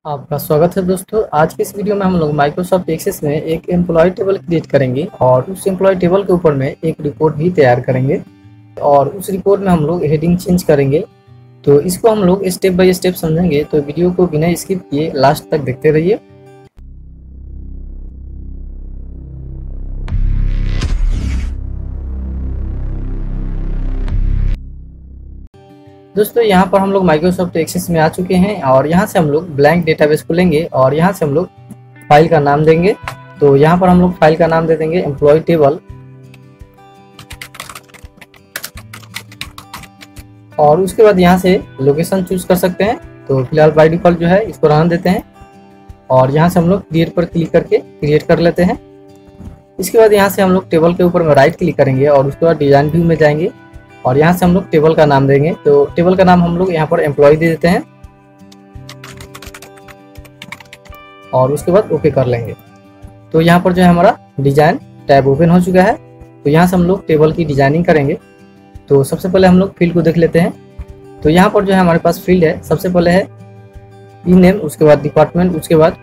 आपका स्वागत है दोस्तों। आज की इस वीडियो में हम लोग माइक्रोसॉफ्ट एक्सेस में एक एम्प्लॉय टेबल क्रिएट करेंगे और उस एम्प्लॉय टेबल के ऊपर में एक रिपोर्ट भी तैयार करेंगे और उस रिपोर्ट में हम लोग हेडिंग चेंज करेंगे। तो इसको हम लोग स्टेप बाय स्टेप समझेंगे, तो वीडियो को बिना स्किप किए लास्ट तक देखते रहिए। दोस्तों यहाँ पर हम लोग माइक्रोसॉफ्ट एक्सेस में आ चुके हैं और यहाँ से हम लोग ब्लैंक डेटाबेस खोलेंगे और यहाँ से हम लोग फाइल का नाम देंगे। तो यहाँ पर हम लोग फाइल का नाम दे देंगे एम्प्लॉय टेबल और उसके बाद यहाँ से लोकेशन चूज कर सकते हैं। तो फिलहाल बाय डिफॉल्ट जो है इसको रहने देते हैं और यहाँ से हम लोग क्रिएट पर क्लिक करके क्रिएट कर लेते हैं। इसके बाद यहाँ से हम लोग टेबल के ऊपर में राइट क्लिक करेंगे और उसके बाद डिजाइन व्यू में जाएंगे और यहाँ से हम लोग टेबल का नाम देंगे। तो टेबल का नाम हम लोग यहाँ पर एम्प्लॉय दे देते हैं और उसके बाद ओके कर लेंगे। तो यहाँ पर जो है हमारा डिजाइन टैब ओपन हो चुका है। तो यहाँ से हम लोग टेबल की डिजाइनिंग करेंगे। तो सबसे पहले हम लोग फील्ड को देख लेते हैं। तो यहाँ पर जो है हमारे पास फील्ड है, सबसे पहले है ई नेम, उसके बाद डिपार्टमेंट, उसके बाद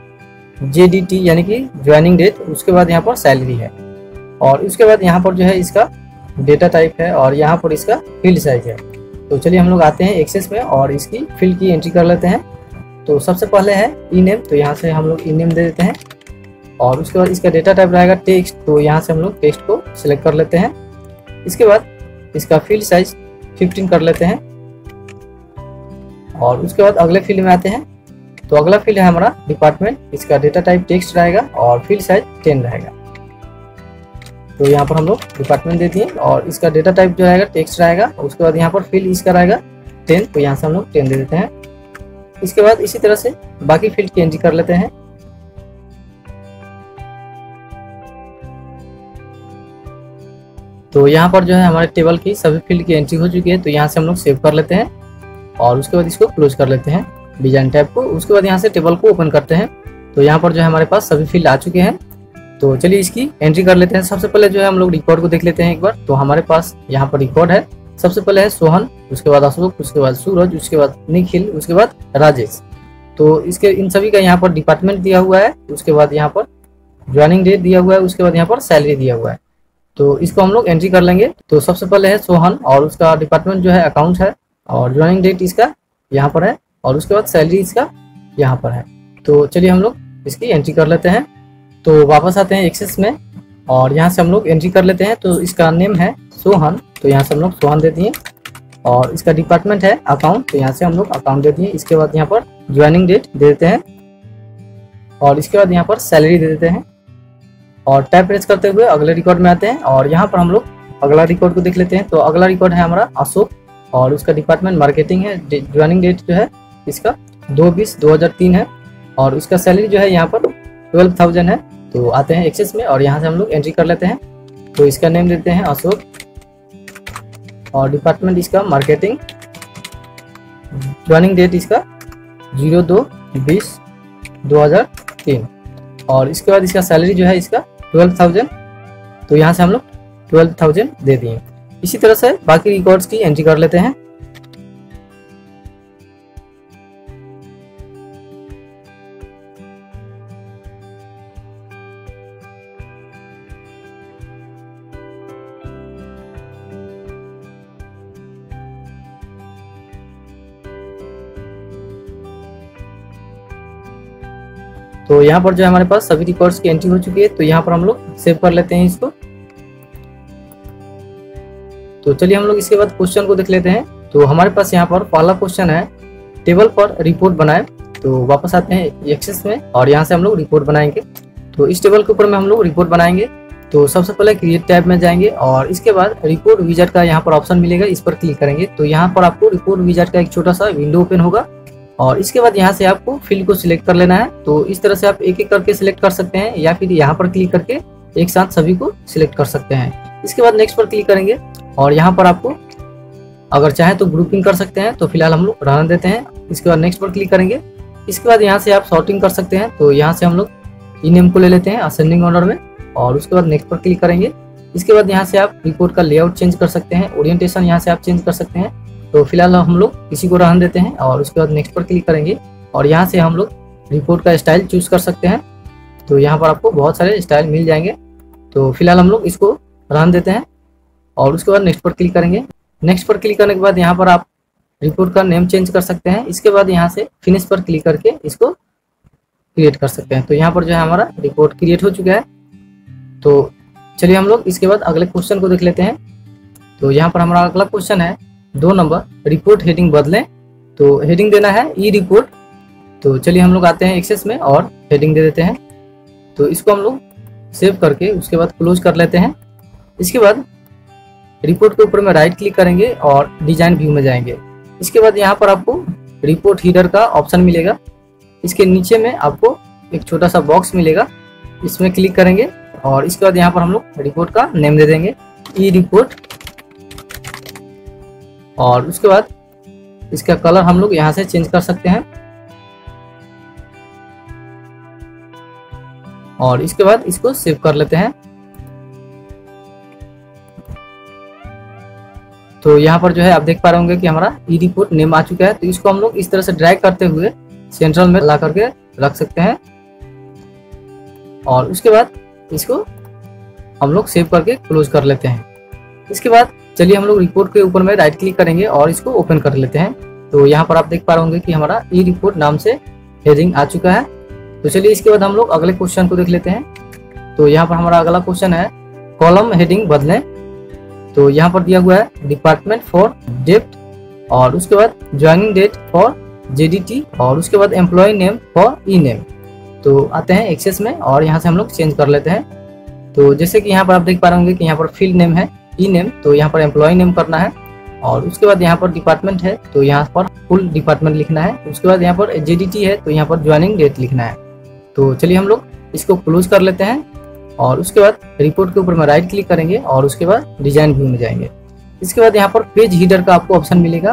JDT यानी कि ज्वाइनिंग डेट, उसके बाद यहाँ पर सैलरी है और उसके बाद यहाँ पर जो है इसका डेटा टाइप है और यहाँ पर इसका फील्ड साइज है। तो चलिए हम लोग आते हैं एक्सेस में और इसकी फील्ड की एंट्री कर लेते हैं। तो सबसे पहले है ई नेम, तो यहाँ से हम लोग ई नेम दे देते हैं और उसके बाद इसका डेटा टाइप रहेगा टेक्स्ट। तो यहाँ से हम लोग टेक्स्ट को सिलेक्ट कर लेते हैं। इसके बाद इसका फील्ड साइज 15 कर लेते हैं और उसके बाद अगले फील्ड में आते हैं। तो अगला फील्ड है हमारा डिपार्टमेंट, इसका डेटा टाइप टेक्स्ट रहेगा और फील्ड साइज 10 रहेगा। तो यहाँ पर हम लोग डिपार्टमेंट दे दिए और इसका डेटा टाइप जो रहेगा टेक्स्ट रहेगा। उसके बाद यहाँ पर फील्ड इसका रहेगा 10, तो यहाँ से हम लोग 10 दे देते हैं। इसके बाद इसी तरह से बाकी फील्ड की एंट्री कर लेते हैं। तो यहाँ पर जो है हमारे टेबल की सभी फील्ड की एंट्री हो चुकी है। तो यहाँ से हम लोग सेव कर लेते हैं और उसके बाद इसको क्लोज कर लेते हैं डिजाइन टैब को। उसके बाद यहाँ से टेबल को ओपन करते हैं। तो यहाँ पर जो है हमारे पास सभी फील्ड आ चुके हैं। तो चलिए इसकी एंट्री कर लेते हैं। सबसे पहले जो है हम लोग रिकॉर्ड को देख लेते हैं एक बार। तो हमारे पास यहाँ पर रिकॉर्ड है, सबसे पहले है सोहन, उसके बाद अशोक, उसके बाद सूरज, उसके बाद निखिल, उसके बाद राजेश। तो इसके इन सभी का यहाँ पर डिपार्टमेंट दिया हुआ है, उसके बाद यहाँ पर ज्वाइनिंग डेट दिया हुआ है, उसके बाद यहाँ पर सैलरी दिया हुआ है। तो इसको हम लोग एंट्री कर लेंगे। तो सबसे पहले है सोहन और उसका डिपार्टमेंट जो है अकाउंट है और ज्वाइनिंग डेट इसका यहाँ पर है और उसके बाद सैलरी इसका यहाँ पर है। तो चलिए हम लोग इसकी एंट्री कर लेते हैं। तो वापस आते हैं एक्सेस में और यहाँ से हम लोग एंट्री कर लेते हैं। तो इसका नेम है सोहन, तो यहाँ से हम लोग सोहन दे दिए और इसका डिपार्टमेंट है अकाउंट, तो यहाँ से हम लोग अकाउंट दे दिए। इसके बाद यहाँ पर ज्वाइनिंग डेट दे देते हैं और इसके बाद यहाँ पर सैलरी दे देते हैं और टैब प्रेस करते हुए अगले रिकॉर्ड में आते हैं और यहाँ पर हम लोग अगला रिकॉर्ड को देख लेते हैं। तो अगला रिकॉर्ड है हमारा अशोक और उसका डिपार्टमेंट मार्केटिंग है। ज्वाइनिंग डेट जो है इसका 2/20/2003 है और उसका सैलरी जो है यहाँ पर 12,000 है। तो आते हैं एक्सेस में और यहाँ से हम लोग एंट्री कर लेते हैं। तो इसका नेम देते हैं अशोक और डिपार्टमेंट इसका मार्केटिंग, ज्वाइनिंग डेट इसका 02/20/2003 और इसके बाद इसका सैलरी जो है इसका 12,000। तो यहाँ से हम लोग 12,000 दे दिए। इसी तरह से बाकी रिकॉर्ड्स की एंट्री कर लेते हैं। तो यहाँ पर जो है हमारे पास सभी रिकॉर्ड्स की एंट्री हो चुकी है। तो यहाँ पर हम लोग सेव कर लेते हैं इसको। तो चलिए हम लोग इसके बाद क्वेश्चन को देख लेते हैं। तो हमारे पास यहाँ पर पहला क्वेश्चन है टेबल पर रिपोर्ट बनाएं। तो वापस आते हैं एक्सेस में और यहाँ से हम लोग रिपोर्ट बनाएंगे। तो इस टेबल के ऊपर में हम लोग रिपोर्ट बनाएंगे। तो सबसे पहले क्रिएट टैब में जाएंगे और इसके बाद रिपोर्ट विजार्ड का यहाँ पर ऑप्शन मिलेगा, इस पर क्लिक करेंगे। तो यहाँ पर आपको रिपोर्ट विजार्ड का एक छोटा सा विंडो ओपन होगा और इसके बाद यहाँ से आपको फील्ड को सिलेक्ट कर लेना है। तो इस तरह से आप एक एक करके सिलेक्ट कर सकते हैं या फिर यहाँ पर क्लिक करके एक साथ सभी को सिलेक्ट कर सकते हैं। इसके बाद नेक्स्ट पर क्लिक करेंगे और यहाँ पर आपको अगर चाहे तो ग्रुपिंग कर सकते हैं। तो फिलहाल हम लोग रहने देते हैं। इसके बाद नेक्स्ट पर क्लिक करेंगे। इसके बाद यहाँ से आप सॉर्टिंग कर सकते हैं। तो यहाँ से हम लोग ई नेम को ले लेते हैं असेंडिंग ऑर्डर में और उसके बाद नेक्स्ट पर क्लिक करेंगे। इसके बाद यहाँ से आप रिपोर्ट का लेआउट चेंज कर सकते हैं, ओरिएंटेशन यहाँ से आप चेंज कर सकते हैं। तो फिलहाल हम लोग इसी को रहने देते हैं और उसके बाद नेक्स्ट पर क्लिक करेंगे और यहाँ से हम लोग रिपोर्ट का स्टाइल चूज कर सकते हैं। तो यहाँ पर आपको बहुत सारे स्टाइल मिल जाएंगे। तो फिलहाल हम लोग इसको रहने देते हैं और उसके बाद नेक्स्ट पर क्लिक करेंगे। नेक्स्ट पर क्लिक करने के बाद यहाँ पर आप रिपोर्ट का नेम चेंज कर सकते हैं। इसके बाद यहाँ से फिनिश पर क्लिक करके इसको क्रिएट कर सकते हैं। तो यहाँ पर जो है हमारा रिपोर्ट क्रिएट हो चुका है। तो चलिए हम लोग इसके बाद अगले क्वेश्चन को देख लेते हैं। तो यहाँ पर हमारा अगला क्वेश्चन है 2 नंबर, रिपोर्ट हेडिंग बदलें। तो हेडिंग देना है ई रिपोर्ट। तो चलिए हम लोग आते हैं एक्सेस में और हेडिंग दे देते हैं। तो इसको हम लोग सेव करके उसके बाद क्लोज कर लेते हैं। इसके बाद रिपोर्ट के ऊपर में राइट क्लिक करेंगे और डिजाइन व्यू में जाएंगे। इसके बाद यहाँ पर आपको रिपोर्ट हीडर का ऑप्शन मिलेगा। इसके नीचे में आपको एक छोटा सा बॉक्स मिलेगा, इसमें क्लिक करेंगे और इसके बाद यहाँ पर हम लोग रिपोर्ट का नेम दे देंगे ई रिपोर्ट। और उसके बाद इसका कलर हम लोग यहाँ से चेंज कर सकते हैं। और इसके बाद इसको सेव कर लेते हैं। तो यहाँ पर जो है आप देख पा रहे होंगे कि हमारा ई रिपोर्ट नेम आ चुका है। तो इसको हम लोग इस तरह से ड्रैग करते हुए सेंट्रल में ला करके रख सकते हैं और उसके बाद इसको हम लोग सेव करके क्लोज कर लेते हैं। इसके बाद चलिए हम लोग रिपोर्ट के ऊपर में राइट क्लिक करेंगे और इसको ओपन कर लेते हैं। तो यहाँ पर आप देख पा रहे होंगे कि हमारा ई रिपोर्ट नाम से हेडिंग आ चुका है। तो चलिए इसके बाद हम लोग अगले क्वेश्चन को देख लेते हैं। तो यहाँ पर हमारा अगला क्वेश्चन है कॉलम हेडिंग बदलें। तो यहाँ पर दिया हुआ है डिपार्टमेंट फॉर डेप्थ और उसके बाद ज्वाइनिंग डेट फॉर जेडीटी और उसके बाद employee name for E name. तो आते हैं एक्सेस में और यहाँ से हम लोग चेंज कर लेते हैं। तो जैसे कि यहाँ पर आप देख पा रहे होंगे कि यहाँ पर फील्ड नेम है ई नेम, तो यहाँ पर एम्प्लॉय नेम करना है और उसके बाद यहाँ पर डिपार्टमेंट है तो यहाँ पर फुल डिपार्टमेंट लिखना है। उसके बाद यहाँ पर जेडीटी है तो यहाँ पर ज्वाइनिंग डेट लिखना है। तो चलिए हम लोग इसको क्लोज कर लेते हैं और उसके बाद रिपोर्ट के ऊपर में राइट क्लिक करेंगे और उसके बाद डिजाइन व्यू में जाएंगे। इसके बाद यहाँ पर पेज हीडर का आपको ऑप्शन मिलेगा।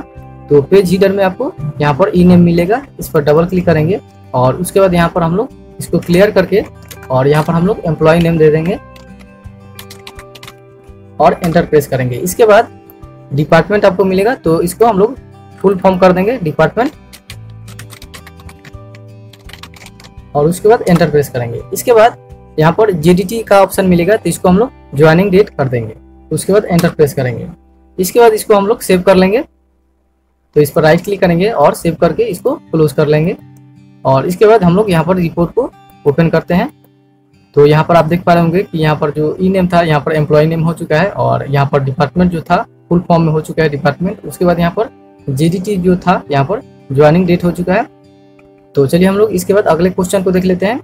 तो पेज हीडर में आपको यहाँ पर ई नेम मिलेगा, इस पर डबल क्लिक करेंगे और उसके बाद यहाँ पर हम लोग इसको क्लियर करके और यहाँ पर हम लोग एम्प्लॉय नेम दे देंगे और एंटर प्रेस करेंगे। इसके बाद डिपार्टमेंट आपको मिलेगा तो इसको हम लोग फुल फॉर्म कर देंगे डिपार्टमेंट और उसके बाद एंटर प्रेस करेंगे। इसके बाद यहाँ पर जेडीटी का ऑप्शन मिलेगा तो इसको हम लोग ज्वाइनिंग डेट कर देंगे, उसके बाद एंटर प्रेस करेंगे। इसके बाद इसको हम लोग सेव कर लेंगे। तो इस पर राइट क्लिक करेंगे और सेव करके इसको क्लोज कर लेंगे और इसके बाद हम लोग यहाँ पर रिपोर्ट को ओपन करते हैं। तो यहाँ पर आप देख पा रहे होंगे कि यहाँ पर जो ई नेम था यहाँ पर एम्प्लॉय नेम हो चुका है और यहाँ पर डिपार्टमेंट जो था फुल फॉर्म में हो चुका है डिपार्टमेंट। उसके बाद यहाँ पर जेडीटी जो था यहाँ पर ज्वाइनिंग डेट हो चुका है। तो चलिए हम लोग इसके बाद अगले क्वेश्चन को देख लेते हैं।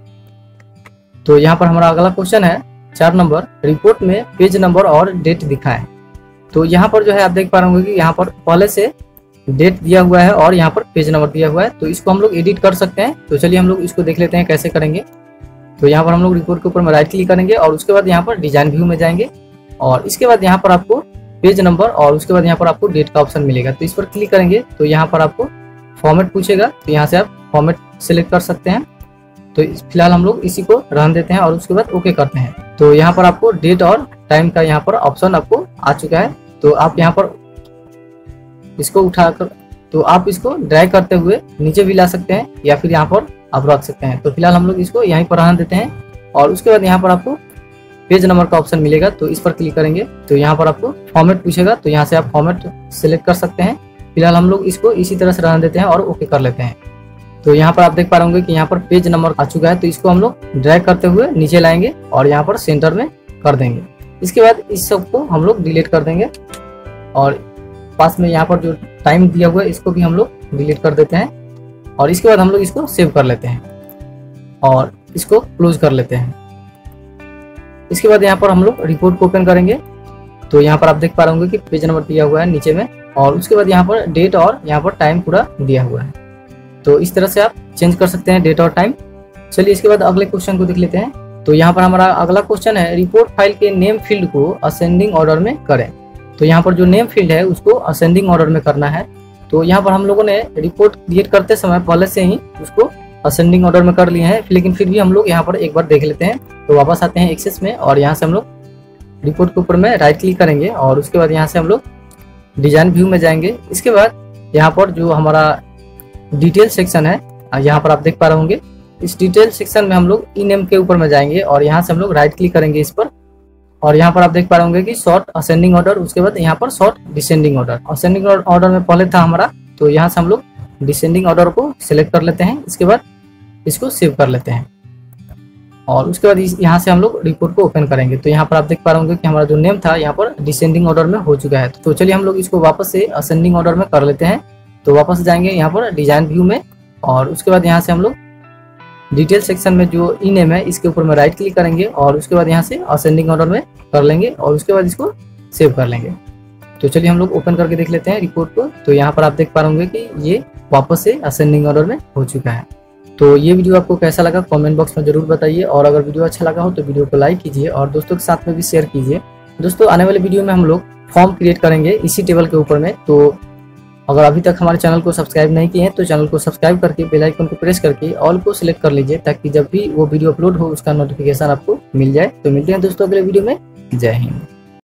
तो यहाँ पर हमारा अगला क्वेश्चन है 4 नंबर, रिपोर्ट में पेज नंबर और डेट दिखाएं। तो यहाँ पर जो है आप देख पा रहे होंगे कि यहाँ पर पहले से डेट दिया हुआ है और यहाँ पर पेज नंबर दिया हुआ है। तो इसको हम लोग एडिट कर सकते हैं। तो चलिए हम लोग इसको देख लेते हैं कैसे करेंगे। तो यहाँ पर हम लोग रिपोर्ट के ऊपर में राइट क्लिक करेंगे और उसके बाद यहाँ पर डिजाइन व्यू में जाएंगे और इसके बाद यहाँ पर आपको पेज नंबर और उसके बाद यहाँ पर आपको डेट का ऑप्शन मिलेगा। तो इस पर क्लिक करेंगे तो यहाँ पर आपको फॉर्मेट पूछेगा, तो यहाँ से आप फॉर्मेट सिलेक्ट कर सकते हैं। तो फिलहाल हम लोग इसी को रहने देते हैं और उसके बाद ओके करते हैं। तो यहाँ पर आपको डेट और टाइम का यहाँ पर ऑप्शन आपको आ चुका है। तो आप यहाँ पर इसको उठाकर तो आप इसको ड्रैग करते हुए नीचे भी ला सकते हैं या फिर यहाँ पर आप रख सकते हैं। तो फिलहाल हम लोग इसको यहीं पर रहने देते हैं और उसके बाद यहाँ पर आपको पेज नंबर का ऑप्शन मिलेगा। तो इस पर क्लिक करेंगे तो यहाँ पर आपको फॉर्मेट पूछेगा, तो यहाँ से आप फॉर्मेट सिलेक्ट कर सकते हैं। फिलहाल हम लोग इसको इसी तरह से रहने देते हैं और ओके कर लेते हैं। तो यहाँ पर आप देख पा रहे होंगे कि यहाँ पर पेज नंबर आ चुका है। तो इसको हम लोग ड्रैग करते हुए नीचे लाएंगे और यहाँ पर सेंटर में कर देंगे। इसके बाद इस सब को हम लोग डिलीट कर देंगे और पास में यहाँ पर जो टाइम दिया हुआ है इसको भी हम लोग डिलीट कर देते हैं और इसके बाद हम लोग इसको सेव कर लेते हैं और इसको क्लोज कर लेते हैं। इसके बाद यहाँ पर हम लोग रिपोर्ट को ओपन करेंगे। तो यहाँ पर आप देख पा रहे होंगे कि पेज नंबर दिया हुआ है नीचे में और उसके बाद यहाँ पर डेट और यहाँ पर टाइम पूरा दिया हुआ है। तो इस तरह से आप चेंज कर सकते हैं डेट और टाइम। चलिए इसके बाद अगले क्वेश्चन को देख लेते हैं। तो यहाँ पर हमारा अगला क्वेश्चन है रिपोर्ट फाइल के नेम फील्ड को असेंडिंग ऑर्डर में करें। तो यहाँ पर जो नेम फील्ड है उसको असेंडिंग ऑर्डर में करना है। तो यहाँ पर हम लोगों ने रिपोर्ट क्रिएट करते समय पहले से ही उसको असेंडिंग ऑर्डर में कर लिए हैं, लेकिन फिर भी हम लोग यहाँ पर एक बार देख लेते हैं। तो वापस आते हैं एक्सेस में और यहाँ से हम लोग रिपोर्ट के ऊपर में राइट क्लिक करेंगे और उसके बाद यहाँ से हम लोग डिजाइन व्यू में जाएंगे। इसके बाद यहाँ पर जो हमारा डिटेल सेक्शन है यहाँ पर आप देख पा रहे होंगे इस डिटेल सेक्शन में हम लोग ई नेम के ऊपर में जाएंगे और यहाँ से हम लोग राइट क्लिक करेंगे इस पर। और यहाँ पर आप देख पा रहे होंगे कि शॉर्ट असेंडिंग ऑर्डर, उसके बाद यहाँ पर short descending order. Ascending order में पहले था हमारा, तो यहाँ से हम लोग डिसेंडिंग ऑर्डर को सिलेक्ट कर लेते हैं। इसके बाद इसको सेव कर लेते हैं और उसके बाद यहाँ से हम लोग रिपोर्ट को ओपन करेंगे। तो यहाँ पर आप देख पा रहे होंगे कि हमारा जो नेम था यहाँ पर डिसेंडिंग ऑर्डर में हो चुका है। तो चलिए हम लोग इसको वापस से असेंडिंग ऑर्डर में कर लेते हैं। तो वापस जाएंगे यहाँ पर डिजाइन व्यू में और उसके बाद यहाँ से हम लोग डिटेल सेक्शन में जो ई नेम है इसके ऊपर में राइट क्लिक करेंगे और उसके बाद यहाँ से असेंडिंग ऑर्डर में कर लेंगे और उसके बाद इसको सेव कर लेंगे। तो चलिए हम लोग ओपन करके देख लेते हैं रिपोर्ट को। तो यहाँ पर आप देख पा रहे होंगे कि ये वापस से असेंडिंग ऑर्डर में हो चुका है। तो ये वीडियो आपको कैसा लगा कमेंट बॉक्स में जरूर बताइए और अगर वीडियो अच्छा लगा हो तो वीडियो को लाइक कीजिए और दोस्तों के साथ में भी शेयर कीजिए। दोस्तों आने वाले वीडियो में हम लोग फॉर्म क्रिएट करेंगे इसी टेबल के ऊपर में। तो अगर अभी तक हमारे चैनल को सब्सक्राइब नहीं किए हैं तो चैनल को सब्सक्राइब करके बेल आइकन को प्रेस करके ऑल को सिलेक्ट कर लीजिए ताकि जब भी वो वीडियो अपलोड हो उसका नोटिफिकेशन आपको मिल जाए। तो मिलते हैं दोस्तों अगले वीडियो में। जय हिंद।